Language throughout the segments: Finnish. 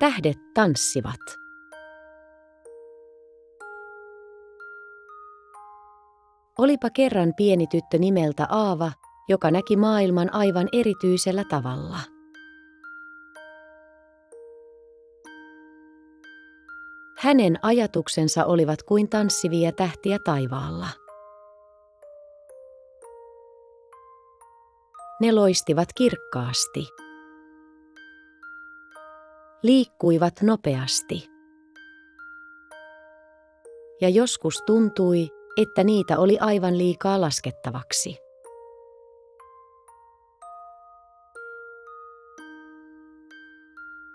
Tähdet tanssivat. Olipa kerran pieni tyttö nimeltä Aava, joka näki maailman aivan erityisellä tavalla. Hänen ajatuksensa olivat kuin tanssivia tähtiä taivaalla. Ne loistivat kirkkaasti. Liikkuivat nopeasti. Ja joskus tuntui, että niitä oli aivan liikaa laskettavaksi.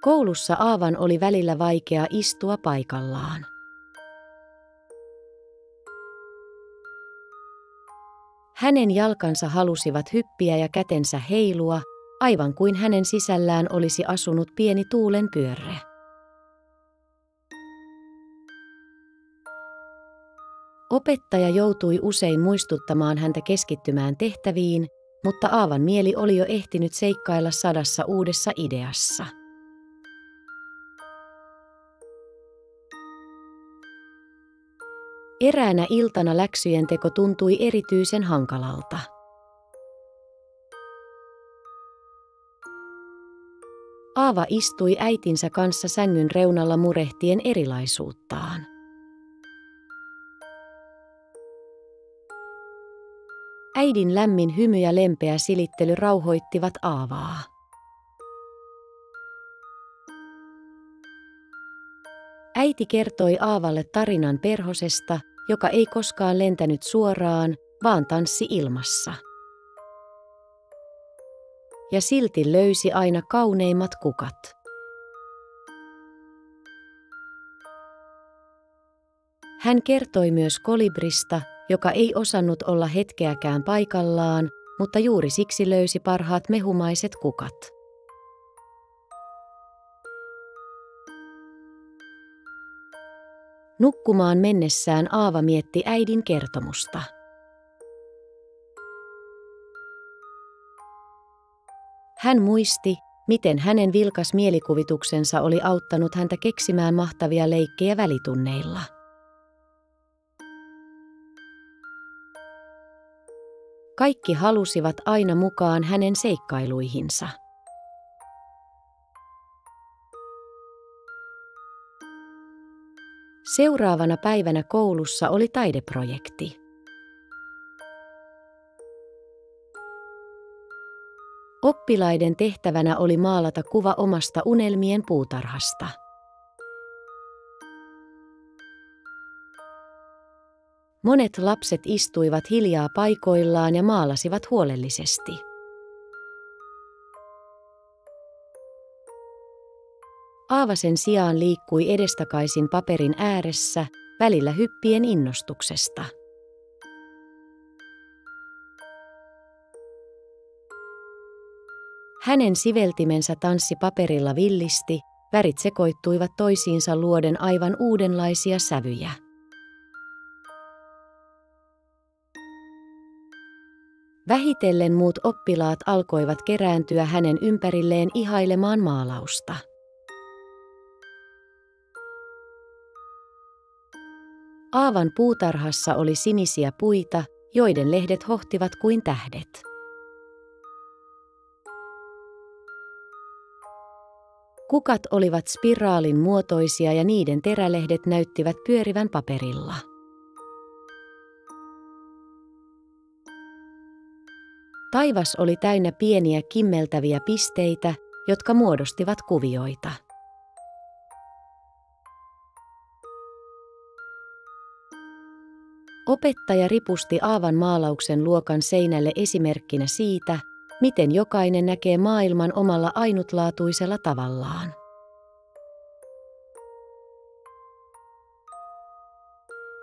Koulussa Aavan oli välillä vaikea istua paikallaan. Hänen jalkansa halusivat hyppiä ja kätensä heilua, aivan kuin hänen sisällään olisi asunut pieni tuulenpyörre. Opettaja joutui usein muistuttamaan häntä keskittymään tehtäviin, mutta Aavan mieli oli jo ehtinyt seikkailla 100 uudessa ideassa. Eräänä iltana läksyjen teko tuntui erityisen hankalalta. Aava istui äitinsä kanssa sängyn reunalla murehtien erilaisuuttaan. Äidin lämmin hymy ja lempeä silittely rauhoittivat Aavaa. Äiti kertoi Aavalle tarinan perhosesta, joka ei koskaan lentänyt suoraan, vaan tanssi ilmassa. Ja silti löysi aina kauneimmat kukat. Hän kertoi myös kolibrista, joka ei osannut olla hetkeäkään paikallaan, mutta juuri siksi löysi parhaat mehumaiset kukat. Nukkumaan mennessään Aava mietti äidin kertomusta. Hän muisti, miten hänen vilkas mielikuvituksensa oli auttanut häntä keksimään mahtavia leikkejä välitunneilla. Kaikki halusivat aina mukaan hänen seikkailuihinsa. Seuraavana päivänä koulussa oli taideprojekti. Oppilaiden tehtävänä oli maalata kuva omasta unelmien puutarhasta. Monet lapset istuivat hiljaa paikoillaan ja maalasivat huolellisesti. Aava sen sijaan liikkui edestakaisin paperin ääressä, välillä hyppien innostuksesta. Hänen siveltimensä tanssi paperilla villisti, värit sekoittuivat toisiinsa luoden aivan uudenlaisia sävyjä. Vähitellen muut oppilaat alkoivat kerääntyä hänen ympärilleen ihailemaan maalausta. Aavan puutarhassa oli sinisiä puita, joiden lehdet hohtivat kuin tähdet. Kukat olivat spiraalin muotoisia ja niiden terälehdet näyttivät pyörivän paperilla. Taivas oli täynnä pieniä kimmeltäviä pisteitä, jotka muodostivat kuvioita. Opettaja ripusti Aavan maalauksen luokan seinälle esimerkkinä siitä, miten jokainen näkee maailman omalla ainutlaatuisella tavallaan.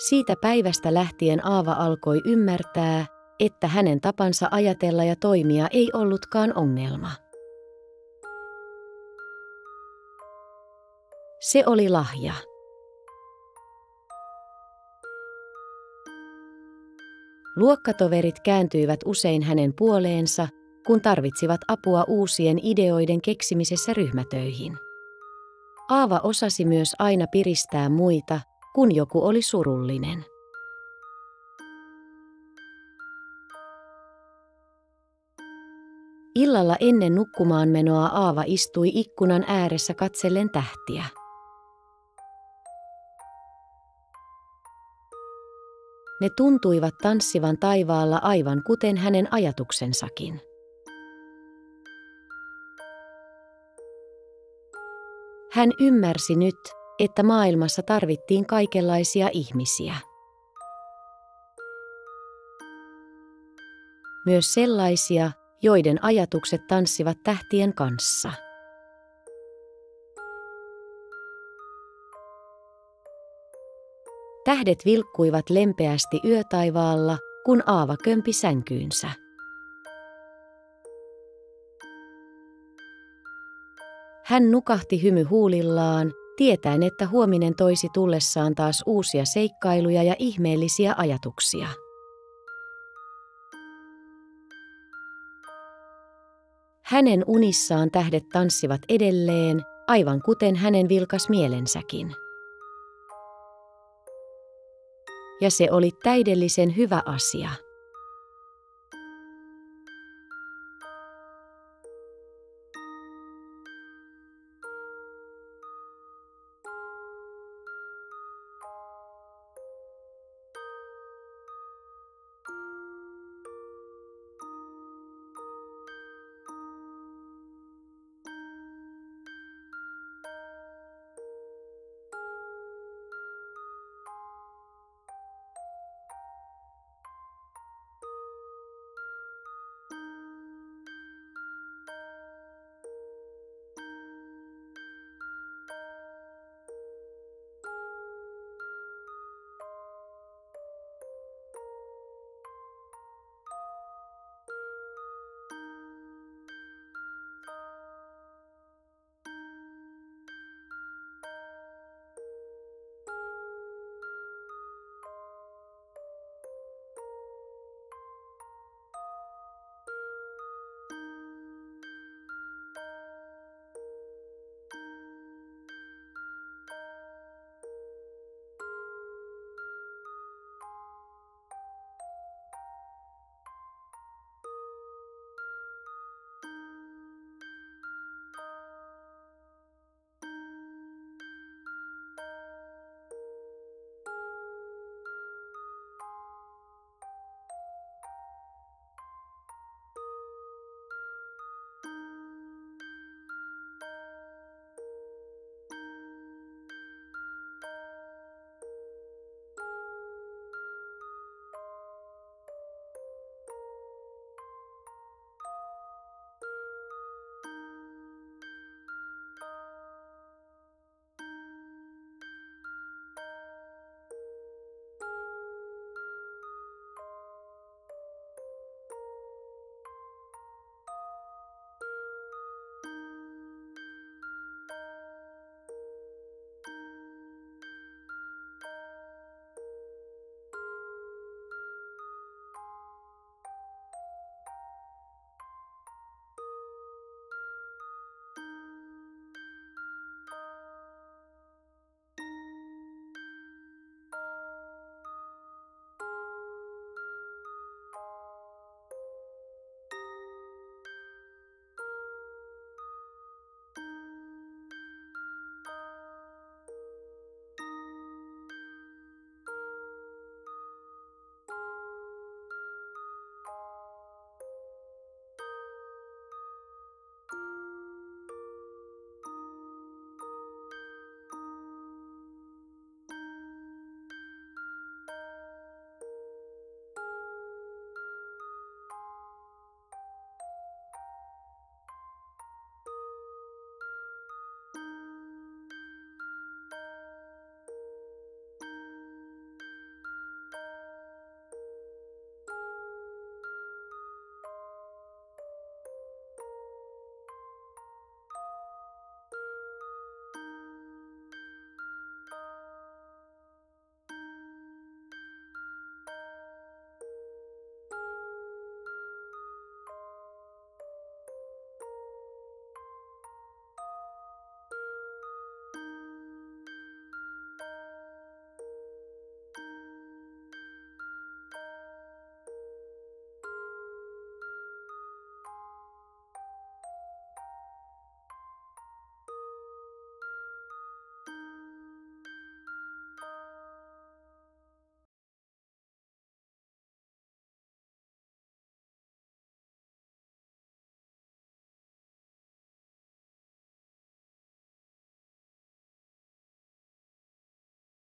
Siitä päivästä lähtien Aava alkoi ymmärtää, että hänen tapansa ajatella ja toimia ei ollutkaan ongelma. Se oli lahja. Luokkatoverit kääntyivät usein hänen puoleensa, kun tarvitsivat apua uusien ideoiden keksimisessä ryhmätöihin. Aava osasi myös aina piristää muita, kun joku oli surullinen. Illalla ennen nukkumaan menoa Aava istui ikkunan ääressä katsellen tähtiä. Ne tuntuivat tanssivan taivaalla aivan kuten hänen ajatuksensakin. Hän ymmärsi nyt, että maailmassa tarvittiin kaikenlaisia ihmisiä. Myös sellaisia, joiden ajatukset tanssivat tähtien kanssa. Tähdet vilkkuivat lempeästi yötaivaalla, kun Aava kömpi sänkyynsä. Hän nukahti hymy huulillaan, tietäen, että huominen toisi tullessaan taas uusia seikkailuja ja ihmeellisiä ajatuksia. Hänen unissaan tähdet tanssivat edelleen, aivan kuten hänen vilkas mielensäkin. Ja se oli täydellisen hyvä asia.